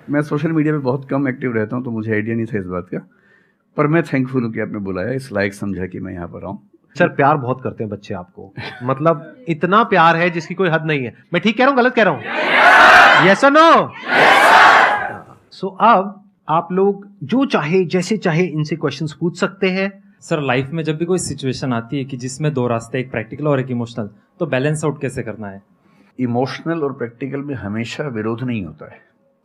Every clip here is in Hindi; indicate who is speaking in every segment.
Speaker 1: मैं सोशल मीडिया पे बहुत कम एक्टिव रहता हूँ, तो मुझे आइडिया नहीं था इस बात का, पर मैं थैंकफुल हूँ कि आपने बुलाया, इस लायक समझा कि मैं यहाँ पर आऊँ।
Speaker 2: सर प्यार बहुत करते हैं बच्चे आपको, मतलब इतना प्यार है जिसकी कोई हद नहीं है। मैं ठीक कह रहा हूँ, गलत कह रहा हूँ? यस और नो? सो अब आप लोग जो चाहे जैसे चाहे इनसे क्वेश्चंस पूछ सकते हैं।
Speaker 3: सर लाइफ में जब भी कोई सिचुएशन आती है कि जिसमें दो रास्ते, एक प्रैक्टिकल और एक इमोशनल, तो बैलेंस आउट कैसे करना है?
Speaker 1: इमोशनल और प्रैक्टिकल में हमेशा विरोध नहीं होता है,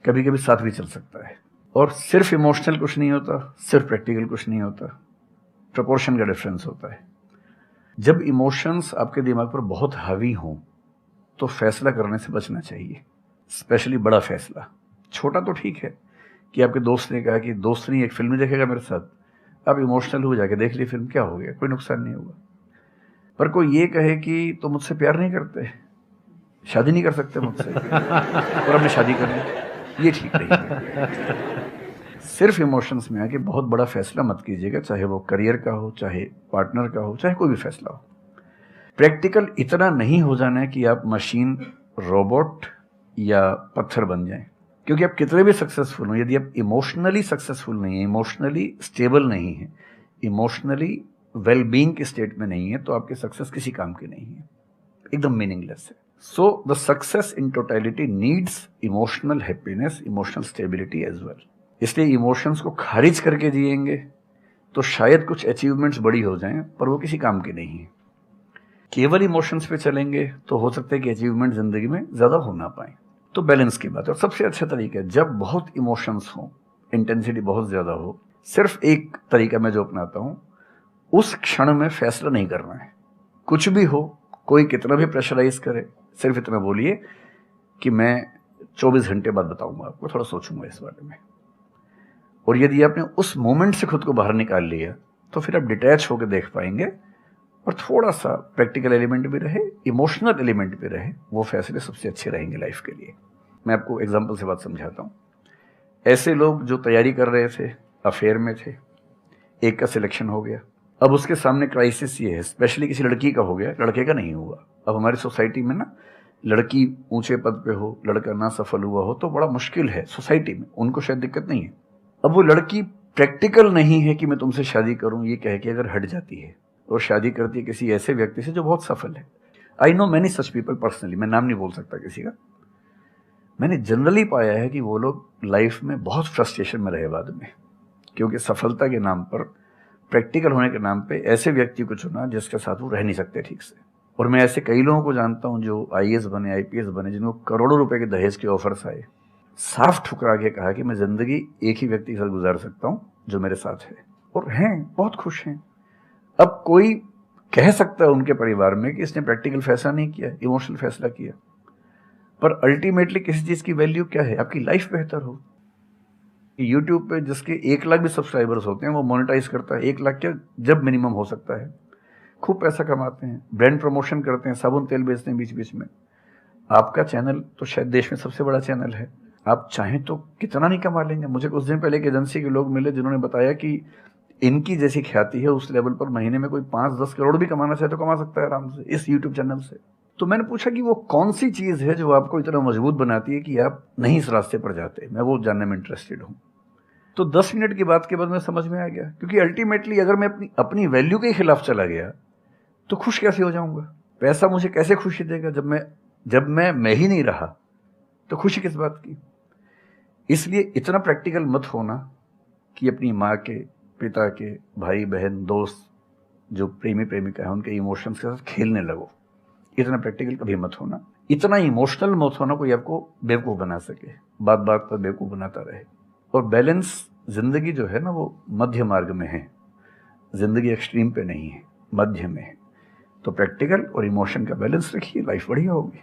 Speaker 1: कभी कभी साथ भी चल सकता है। और सिर्फ इमोशनल कुछ नहीं होता, सिर्फ प्रैक्टिकल कुछ नहीं होता, प्रपोर्शन का डिफरेंस होता है। जब इमोशंस आपके दिमाग पर बहुत हावी हों तो फैसला करने से बचना चाहिए, स्पेशली बड़ा फैसला। छोटा तो ठीक है कि आपके दोस्त ने कहा कि दोस्त नहीं एक फिल्म देखेगा मेरे साथ, आप इमोशनल हो जाके देख ली फिल्म, क्या हो गया, कोई नुकसान नहीं होगा। पर कोई ये कहे कि तो मुझसे प्यार नहीं करते, शादी नहीं कर सकते मुझसे और हमने शादी कर ली, ये ठीक नहीं है। सिर्फ इमोशंस में आके बहुत बड़ा फैसला मत कीजिएगा, चाहे वो करियर का हो, चाहे पार्टनर का हो, चाहे कोई भी फैसला हो। प्रैक्टिकल इतना नहीं हो जाना है कि आप मशीन, रोबोट या पत्थर बन जाएं, क्योंकि आप कितने भी सक्सेसफुल हो, यदि आप इमोशनली सक्सेसफुल नहीं है, इमोशनली स्टेबल नहीं है, इमोशनली वेलबींग के स्टेट में नहीं है, तो आपकी सक्सेस किसी काम की नहीं है, एकदम मीनिंगलेस है। So the success in totality needs emotional happiness, emotional stability as well. इसलिए इमोशंस को खारिज करके जिएंगे तो शायद कुछ अचीवमेंट्स बड़ी हो जाएं, पर वो किसी काम की नहीं है। केवल इमोशंस पे चलेंगे तो हो सकता है कि अचीवमेंट जिंदगी में ज्यादा हो ना पाए। तो बैलेंस की बात है, और सबसे अच्छा तरीका है जब बहुत इमोशंस हो, इंटेंसिटी बहुत ज्यादा हो, सिर्फ एक तरीका मैं जो अपनाता हूं, उस क्षण में फैसला नहीं करना है। कुछ भी हो, कोई कितना भी प्रेशराइज करे, सिर्फ इतना बोलिए कि मैं 24 घंटे बाद बताऊंगा आपको, थोड़ा सोचूंगा इस बारे में। और यदि आपने उस मोमेंट से खुद को बाहर निकाल लिया तो फिर आप डिटैच होकर देख पाएंगे, और थोड़ा सा प्रैक्टिकल एलिमेंट भी रहे, इमोशनल एलिमेंट भी रहे, वो फैसले सबसे अच्छे रहेंगे लाइफ के लिए। मैं आपको एग्जांपल से बात समझाता हूँ। ऐसे लोग जो तैयारी कर रहे थे, अफेयर में थे, एक का सिलेक्शन हो गया, अब उसके सामने क्राइसिस ये है, स्पेशली किसी लड़की का हो गया, लड़के का नहीं हुआ। अब हमारी सोसाइटी में ना, लड़की ऊंचे पद पे हो, लड़का ना सफल हुआ हो तो बड़ा मुश्किल है सोसाइटी में, उनको शायद दिक्कत नहीं है। अब वो लड़की प्रैक्टिकल नहीं है कि मैं तुमसे शादी करूं ये कह के अगर हट जाती है और शादी करती है किसी ऐसे व्यक्ति से जो बहुत सफल है। I know many such people personally, मैं नाम नहीं बोल सकता किसी का। मैंने जनरली पाया है कि वो लोग लाइफ में बहुत फ्रस्ट्रेशन में रहे बाद में, क्योंकि सफलता के नाम पर, प्रैक्टिकल होने के नाम पे ऐसे व्यक्ति को चुना जिसके साथ वो रह नहीं सकते ठीक से। और मैं ऐसे कई लोगों को जानता हूं जो IAS बने, IPS बने, जिनको करोड़ों रुपए के दहेज के ऑफर्स आए, साफ ठुकरा के कहा कि मैं जिंदगी एक ही व्यक्ति के साथ गुजार सकता हूं जो मेरे साथ है, और हैं, बहुत खुश हैं। अब कोई कह सकता है उनके परिवार में कि इसने प्रैक्टिकल फैसला नहीं किया, इमोशनल फैसला किया, पर अल्टीमेटली किसी चीज की वैल्यू क्या है? आपकी लाइफ बेहतर हो। यूट्यूब पे जिसके 1 लाख भी सब्सक्राइबर्स होते हैं वो मोनेटाइज करता है, 1 लाख क्या जब मिनिमम हो सकता है, खूब पैसा कमाते हैं, ब्रांड प्रमोशन करते हैं, साबुन तेल बेचते हैं बीच बीच में। आपका चैनल तो शायद देश में सबसे बड़ा चैनल है, आप चाहें तो कितना नहीं कमा लेंगे। मुझे कुछ दिन पहले एक एजेंसी के लोग मिले जिन्होंने बताया कि इनकी जैसी ख्याति है उस लेवल पर महीने में कोई 5-10 करोड़ भी कमाना चाहे तो कमा सकता है आराम से इस यूट्यूब चैनल से। तो मैंने पूछा कि वो कौन सी चीज है जो आपको इतना मजबूत बनाती है कि आप नहीं इस रास्ते पर जाते, मैं वो जानने में इंटरेस्टेड हूँ। तो 10 मिनट की बात के बाद मैं समझ में आ गया, क्योंकि अल्टीमेटली अगर मैं अपनी वैल्यू के खिलाफ चला गया तो खुश कैसे हो जाऊंगा? पैसा मुझे कैसे खुशी देगा जब मैं ही नहीं रहा, तो खुशी किस बात की? इसलिए इतना प्रैक्टिकल मत होना कि अपनी माँ के, पिता के, भाई बहन, दोस्त, जो प्रेमी प्रेमिका है उनके इमोशंस के साथ खेलने लगो। इतना प्रैक्टिकल कभी मत होना, इतना इमोशनल मत होना कोई आपको बेवकूफ बना सके, बात बात पर बेवकूफ बनाता रहे। और बैलेंस, जिंदगी जो है ना वो मध्य मार्ग में है, जिंदगी एक्सट्रीम पे नहीं है, मध्य में है। तो प्रैक्टिकल और इमोशन का बैलेंस रखिए, लाइफ बढ़िया होगी।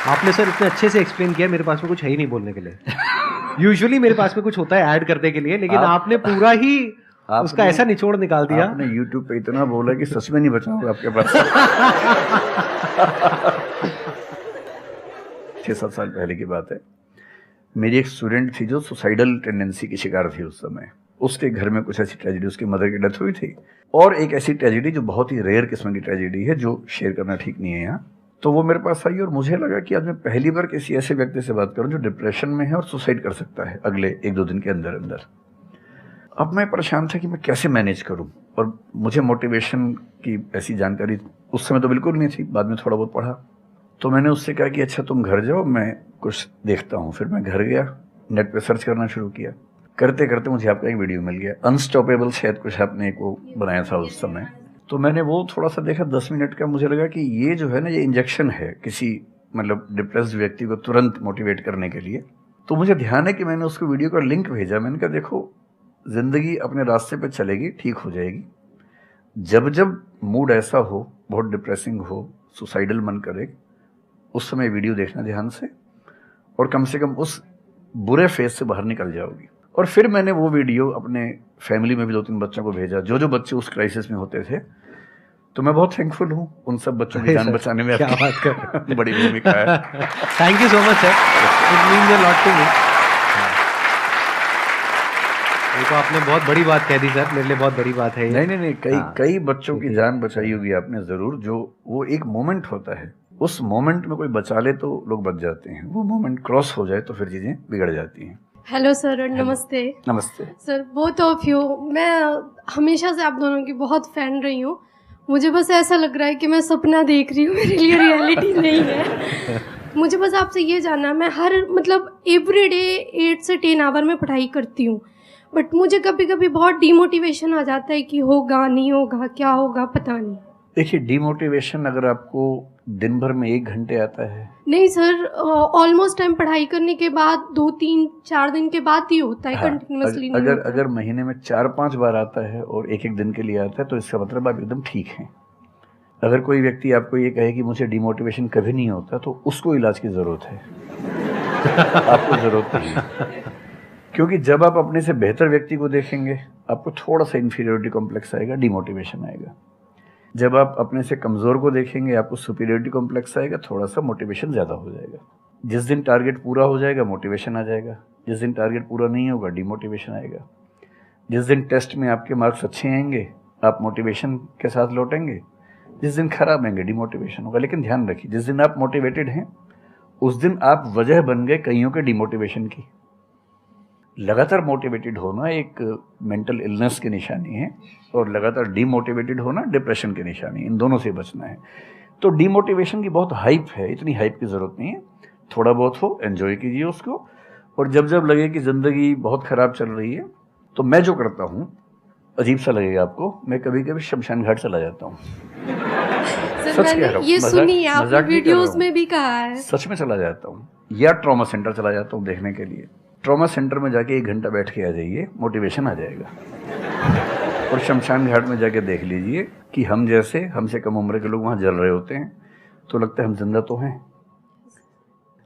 Speaker 2: आपने सर इतने अच्छे से एक्सप्लेन किया, मेरे पास में कुछ है ही नहीं बोलने के लिए। यूजुअली मेरे पास में कुछ होता है ऐड करने के लिए, लेकिन आपने पूरा ही उसका ऐसा निचोड़ निकाल दिया।
Speaker 1: आपने YouTube पे इतना बोला कि सच में नहीं बचा होगा आपके पास। 6-7 साल पहले की बात है, मेरी एक स्टूडेंट थी जो सुसाइडल टेंडेंसी की शिकार थी उस समय। उसके घर में कुछ ऐसी ट्रेजेडी, उसकी मदर की डेथ हुई थी, और एक ऐसी ट्रेजेडी जो बहुत ही रेयर किस्म की ट्रेजेडी है जो शेयर करना ठीक नहीं है यहाँ। तो वो मेरे पास आई और मुझे लगा कि आज मैं पहली बार किसी ऐसे व्यक्ति से बात करूं जो डिप्रेशन में है और सुसाइड कर सकता है अगले 1-2 दिन के अंदर अंदर। अब मैं परेशान था कि मैं कैसे मैनेज करूं, और मुझे मोटिवेशन की ऐसी जानकारी उस समय तो बिल्कुल नहीं थी, बाद में थोड़ा बहुत पढ़ा। तो मैंने उससे कहा कि अच्छा तुम घर जाओ, मैं कुछ देखता हूँ। फिर मैं घर गया, नेट पे सर्च करना शुरू किया। करते करते मुझे आपका एक वीडियो मिल गया, अनस्टॉपेबल, शायद कुछ आपने एक वो बनाया था उस समय। तो मैंने वो थोड़ा सा देखा 10 मिनट का। मुझे लगा कि ये जो है ना, ये इंजेक्शन है किसी मतलब डिप्रेस्ड व्यक्ति को तुरंत मोटिवेट करने के लिए। तो मुझे ध्यान है कि मैंने उसको वीडियो का लिंक भेजा। मैंने कहा देखो, जिंदगी अपने रास्ते पे चलेगी, ठीक हो जाएगी। जब जब मूड ऐसा हो, बहुत डिप्रेसिंग हो, सुसाइडल मन करे, उस समय वीडियो देखना ध्यान से, और कम से कम उस बुरे फेज से बाहर निकल जाओगी। और फिर मैंने वो वीडियो अपने फैमिली में भी 2-3 बच्चों को भेजा, जो बच्चे उस क्राइसिस में होते थे। तो मैं बहुत थैंकफुल हूँ, उन सब बच्चों की जान बचाने में
Speaker 2: क्या
Speaker 1: आपकी
Speaker 2: बात कर
Speaker 1: बड़ी भूमिका है।
Speaker 2: Thank you so much sir, it means a lot to me. ये तो आपने बहुत बड़ी बात कह दी सर, मेरे लिए बहुत बड़ी बात है ये।
Speaker 1: नहीं, कई बच्चों की जान बचाई होगी आपने जरूर। जो वो एक मोमेंट होता है, उस मोमेंट में कोई बचा ले तो लोग बच जाते हैं, वो मोमेंट क्रॉस हो जाए तो फिर चीजें बिगड़ जाती हैं।
Speaker 4: हेलो सर, नमस्ते।
Speaker 1: नमस्ते
Speaker 4: सर, बोथ ऑफ यू, मैं हमेशा से आप दोनों की बहुत फैन रही हूँ। मुझे बस ऐसा लग रहा है कि मैं सपना देख रही हूँ, मेरे लिए रियलिटी नहीं है। मुझे बस आपसे ये जानना, मैं हर मतलब एवरीडे 8 से 10 आवर में पढ़ाई करती हूँ, बट मुझे कभी कभी बहुत डिमोटिवेशन आ जाता है कि होगा नहीं होगा, क्या होगा पता नहीं।
Speaker 1: देखिए, डिमोटिवेशन अगर आपको दिन भर में 1 घंटे आता है।
Speaker 4: नहीं सर, ऑलमोस्ट टाइम पढ़ाई करने के बाद 2-3-4 दिन के बाद ही होता है, कंटिन्यूअसली नहीं होता।
Speaker 1: अगर महीने में 4-5 बार आता है और 1-1 दिन के लिए आता है तो इसका मतलब आप एकदम ठीक हैं। अगर कोई व्यक्ति आपको ये कहे कि मुझे डिमोटिवेशन कभी नहीं होता, तो उसको इलाज की जरूरत है। आपको जरूरत नहीं है, क्योंकि जब आप अपने से बेहतर व्यक्ति को देखेंगे, आपको थोड़ा सा इंफीरियरिटी कॉम्प्लेक्स आएगा, डिमोटिवेशन आएगा। जब आप अपने से कमज़ोर को देखेंगे, आपको सुपीरियरिटी कॉम्प्लेक्स आएगा, थोड़ा सा मोटिवेशन ज़्यादा हो जाएगा। जिस दिन टारगेट पूरा हो जाएगा, मोटिवेशन आ जाएगा। जिस दिन टारगेट पूरा नहीं होगा, डिमोटिवेशन आएगा। जिस दिन टेस्ट में आपके मार्क्स अच्छे आएंगे, आप मोटिवेशन के साथ लौटेंगे। जिस दिन खराब आएंगे, डिमोटिवेशन होगा। लेकिन ध्यान रखिए, जिस दिन आप मोटिवेटेड हैं, उस दिन आप वजह बन गए कईयों के डिमोटिवेशन की। लगातार मोटिवेटेड होना एक मेंटल इलनेस की निशानी है, और लगातार डीमोटिवेटेड होना डिप्रेशन की निशानी। इन दोनों से बचना है। तो डीमोटिवेशन की बहुत हाइप है, इतनी हाइप की ज़रूरत नहीं है। थोड़ा बहुत हो, एंजॉय कीजिए उसको। और जब जब लगे कि ज़िंदगी बहुत ख़राब चल रही है, तो मैं जो करता हूँ, अजीब सा लगेगा आपको, मैं कभी कभी शमशान घाट चला जाता हूँ।
Speaker 4: सर, मैंने ये सुनी है, आपने वीडियोस में भी कहा है।
Speaker 1: सच में चला जाता हूँ, या ट्रॉमा सेंटर चला जाता हूँ देखने के लिए। ट्रॉमा सेंटर में जाके 1 घंटा बैठ के आ जाइए, मोटिवेशन आ जाएगा। और शमशान घाट में जाके देख लीजिए कि हम जैसे हमसे कम उम्र के लोग वहाँ जल रहे होते हैं, तो लगता है हम जिंदा तो हैं।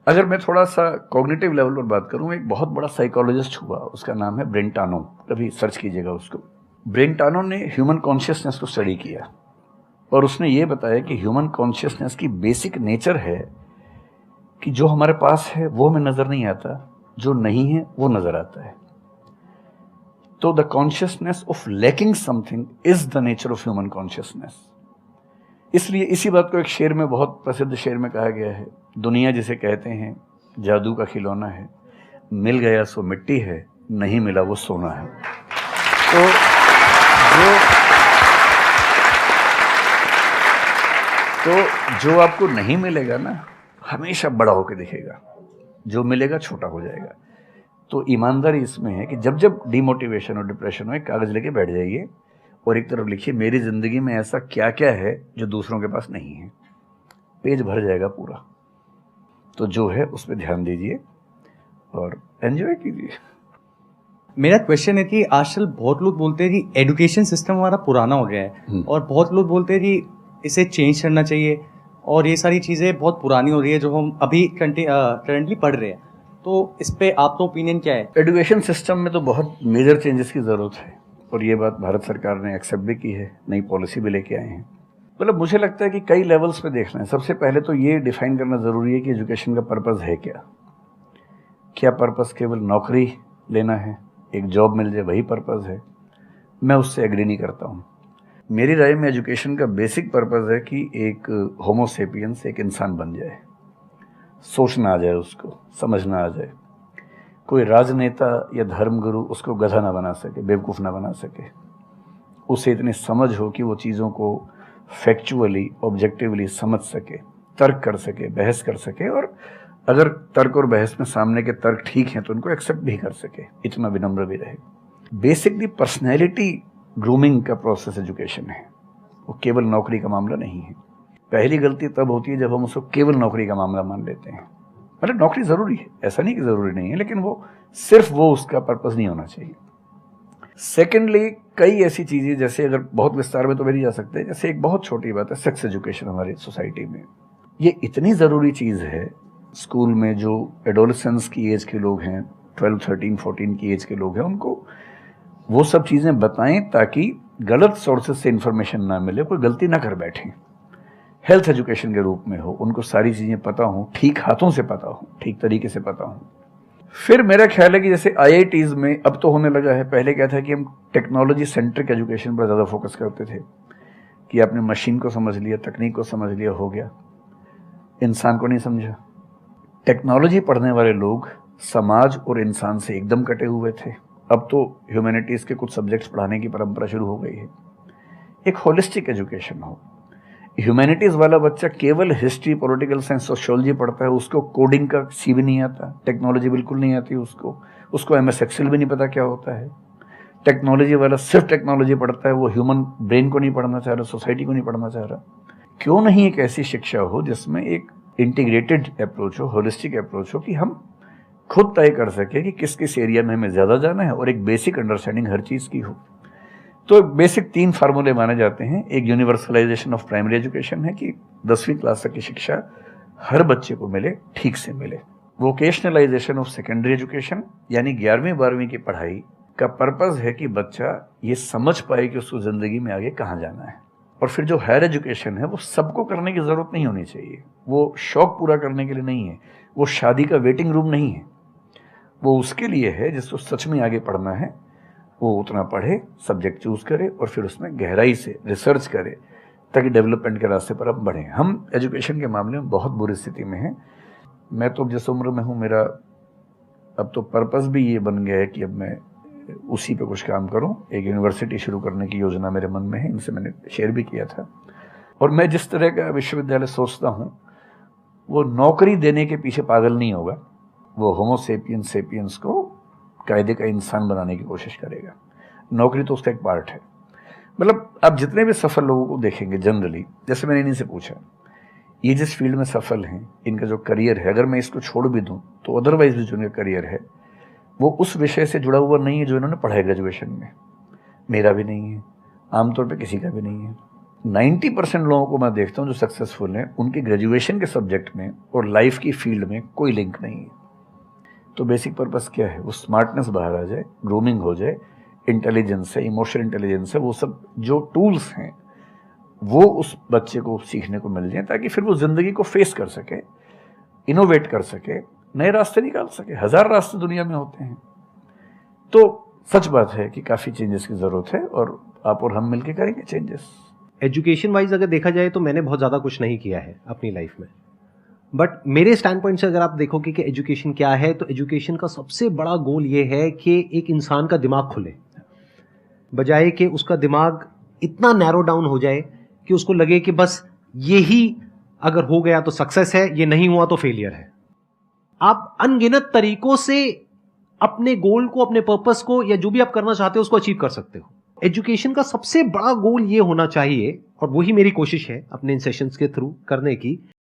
Speaker 1: अगर मैं थोड़ा सा कॉग्निटिव लेवल पर बात करूँ, एक बहुत बड़ा साइकोलॉजिस्ट हुआ, उसका नाम है ब्रेंटानो, कभी सर्च कीजिएगा उसको। ब्रेंटानो ने ह्यूमन कॉन्शियसनेस को स्टडी किया, और उसने ये बताया कि ह्यूमन कॉन्शियसनेस की बेसिक नेचर है कि जो हमारे पास है वो हमें नज़र नहीं आता, जो नहीं है वो नज़र आता है। तो the consciousness of lacking something is the nature of human consciousness. इसलिए इसी बात को एक शेर में, बहुत प्रसिद्ध शेर में कहा गया है, दुनिया जिसे कहते हैं जादू का खिलौना है, मिल गया सो मिट्टी है, नहीं मिला वो सोना है। तो जो आपको नहीं मिलेगा ना, हमेशा बड़ा होकर दिखेगा, जो मिलेगा छोटा हो जाएगा। तो ईमानदारी इसमें है कि जब जब डिमोटिवेशन और डिप्रेशन हो, एक कागज लेके बैठ जाइए और एक तरफ लिखिए, मेरी जिंदगी में ऐसा क्या क्या है जो दूसरों के पास नहीं है। पेज भर जाएगा पूरा। तो जो है उस पर ध्यान दीजिए और एंजॉय कीजिए।
Speaker 5: मेरा क्वेश्चन है कि आजकल बहुत लोग बोलते हैं कि एजुकेशन सिस्टम हमारा पुराना हो गया है, और बहुत लोग बोलते हैं कि इसे चेंज करना चाहिए, और ये सारी चीज़ें बहुत पुरानी हो रही है जो हम अभी करंटली पढ़ रहे हैं। तो इस पे आपका ओपिनियन क्या है?
Speaker 1: एजुकेशन सिस्टम में तो बहुत मेजर चेंजेस की ज़रूरत है, और ये बात भारत सरकार ने एक्सेप्ट भी की है, नई पॉलिसी भी लेके आए हैं। मतलब मुझे लगता है कि कई लेवल्स पे देखना है। सबसे पहले तो ये डिफाइन करना ज़रूरी है कि एजुकेशन का पर्पज़ है क्या। क्या पर्पज़ केवल नौकरी लेना है, एक जॉब मिल जाए वही पर्पज़ है, मैं उससे एग्री नहीं करता हूँ। मेरी राय में एजुकेशन का बेसिक पर्पज़ है कि एक होमो सेपियंस एक इंसान बन जाए, सोचना आ जाए, उसको समझना आ जाए। कोई राजनेता या धर्मगुरु उसको गधा ना बना सके, बेवकूफ़ ना बना सके। उसे इतनी समझ हो कि वो चीज़ों को फैक्चुअली ऑब्जेक्टिवली समझ सके, तर्क कर सके, बहस कर सके, और अगर तर्क और बहस में सामने के तर्क ठीक हैं तो उनको एक्सेप्ट भी कर सके, इतना विनम्र भी रहे। बेसिकली पर्सनैलिटी ग्रूमिंग का प्रोसेस एजुकेशन है, वो केवल नौकरी का मामला नहीं है। पहली गलती तब होती है जब हम उसको केवल नौकरी का मामला मान लेते हैं। मतलब नौकरी ज़रूरी है, ऐसा नहीं कि ज़रूरी नहीं है, लेकिन वो सिर्फ वो उसका पर्पस नहीं होना चाहिए। सेकेंडली, कई ऐसी चीज़ें, जैसे अगर बहुत विस्तार में तो नहीं जा सकते, जैसे एक बहुत छोटी बात है सेक्स एजुकेशन हमारी सोसाइटी में। ये इतनी ज़रूरी चीज़ है। स्कूल में जो एडोलेसेंस की एज के लोग हैं, 12, 13, 14 की एज के लोग हैं, उनको वो सब चीज़ें बताएं ताकि गलत सोर्सेज से इंफॉर्मेशन ना मिले, कोई गलती ना कर बैठें। हेल्थ एजुकेशन के रूप में हो, उनको सारी चीज़ें पता हो, ठीक हाथों से पता हो, ठीक तरीके से पता हो। फिर मेरा ख्याल है कि जैसे IITs में अब तो होने लगा है, पहले क्या था कि हम टेक्नोलॉजी सेंट्रिक एजुकेशन पर ज़्यादा फोकस करते थे कि आपने मशीन को समझ लिया, तकनीक को समझ लिया, हो गया, इंसान को नहीं समझा। टेक्नोलॉजी पढ़ने वाले लोग समाज और इंसान से एकदम कटे हुए थे। अब तो ह्यूमैनिटीज़ के कुछ सब्जेक्ट्स पढ़ाने की परंपरा शुरू हो गई है। एक होलिस्टिक एजुकेशन हो। ह्यूमैनिटीज़ वाला बच्चा केवल हिस्ट्री, पॉलिटिकल साइंस, सोशियोलॉजी पढ़ता है, उसको कोडिंग का सी भी नहीं आता, टेक्नोलॉजी बिल्कुल नहीं आती उसको MS एक्सेल भी नहीं पता क्या होता है। टेक्नोलॉजी वाला सिर्फ टेक्नोलॉजी पढ़ता है, वो ह्यूमन ब्रेन को नहीं पढ़ना चाह रहा, सोसाइटी को नहीं पढ़ना चाह रहा। क्यों नहीं एक ऐसी शिक्षा हो जिसमें एक इंटीग्रेटेड अप्रोच हो, होलिस्टिक अप्रोच हो, कि हम खुद तय कर सके कि किस किस एरिया में हमें ज़्यादा जाना है, और एक बेसिक अंडरस्टैंडिंग हर चीज़ की हो। तो बेसिक 3 फार्मूले माने जाते हैं। एक यूनिवर्सलाइजेशन ऑफ प्राइमरी एजुकेशन है कि 10वीं क्लास तक की शिक्षा हर बच्चे को मिले, ठीक से मिले। वोकेशनलाइजेशन ऑफ सेकेंडरी एजुकेशन, यानी 11वीं 12वीं की पढ़ाई का पर्पज़ है कि बच्चा ये समझ पाए कि उसको ज़िंदगी में आगे कहाँ जाना है। और फिर जो हायर एजुकेशन है वो सबको करने की ज़रूरत नहीं होनी चाहिए, वो शौक पूरा करने के लिए नहीं है, वो शादी का वेटिंग रूम नहीं है, वो उसके लिए है जिसको सच में आगे पढ़ना है। वो उतना पढ़े, सब्जेक्ट चूज़ करे और फिर उसमें गहराई से रिसर्च करे ताकि डेवलपमेंट के रास्ते पर अब बढ़ें। हम एजुकेशन के मामले में बहुत बुरी स्थिति में हैं। मैं तो जिस उम्र में हूँ, मेरा अब तो पर्पस भी ये बन गया है कि अब मैं उसी पे कुछ काम करूँ। एक यूनिवर्सिटी शुरू करने की योजना मेरे मन में है, इनसे मैंने शेयर भी किया था। और मैं जिस तरह का विश्वविद्यालय सोचता हूँ वो नौकरी देने के पीछे पागल नहीं होगा, वो होमो सेपियंस को कायदे का इंसान बनाने की कोशिश करेगा। नौकरी तो उसका एक पार्ट है। मतलब आप जितने भी सफल लोगों को देखेंगे जनरली, जैसे मैंने इन्हीं से पूछा, ये जिस फील्ड में सफल हैं, इनका जो करियर है, अगर मैं इसको छोड़ भी दूं तो अदरवाइज भी जो इनका करियर है वो उस विषय से जुड़ा हुआ नहीं है जो इन्होंने पढ़ा है ग्रेजुएशन में। मेरा भी नहीं है, आमतौर पे किसी का भी नहीं है। 90% लोगों को मैं देखता हूँ जो सक्सेसफुल हैं, उनके ग्रेजुएशन के सब्जेक्ट में और लाइफ की फील्ड में कोई लिंक नहीं है। तो बेसिक पर्पस क्या है? वो स्मार्टनेस बाहर आ जाए, ग्रूमिंग हो जाए, इंटेलिजेंस है, इमोशनल इंटेलिजेंस है, वो सब जो टूल्स हैं वो उस बच्चे को सीखने को मिल जाए ताकि फिर वो ज़िंदगी को फेस कर सके, इनोवेट कर सके, नए रास्ते निकाल सके। 1000 रास्ते दुनिया में होते हैं। तो सच बात है कि काफ़ी चेंजेस की ज़रूरत है और आप और हम मिलकर करेंगे चेंजेस।
Speaker 2: एजुकेशन वाइज अगर देखा जाए तो मैंने बहुत ज़्यादा कुछ नहीं किया है अपनी लाइफ में, बट मेरे स्टैंड पॉइंट से अगर आप देखोगे कि एजुकेशन क्या है, तो एजुकेशन का सबसे बड़ा गोल ये है कि एक इंसान का दिमाग खुले, बजाय कि उसका दिमाग इतना नैरो डाउन हो जाए कि उसको लगे कि बस यही अगर हो गया तो सक्सेस है, ये नहीं हुआ तो फेलियर है। आप अनगिनत तरीकों से अपने गोल को, अपने पर्पस को, या जो भी आप करना चाहते हो उसको अचीव कर सकते हो। एजुकेशन का सबसे बड़ा गोल ये होना चाहिए, और वही मेरी कोशिश है अपने इन सेशंस के थ्रू करने की,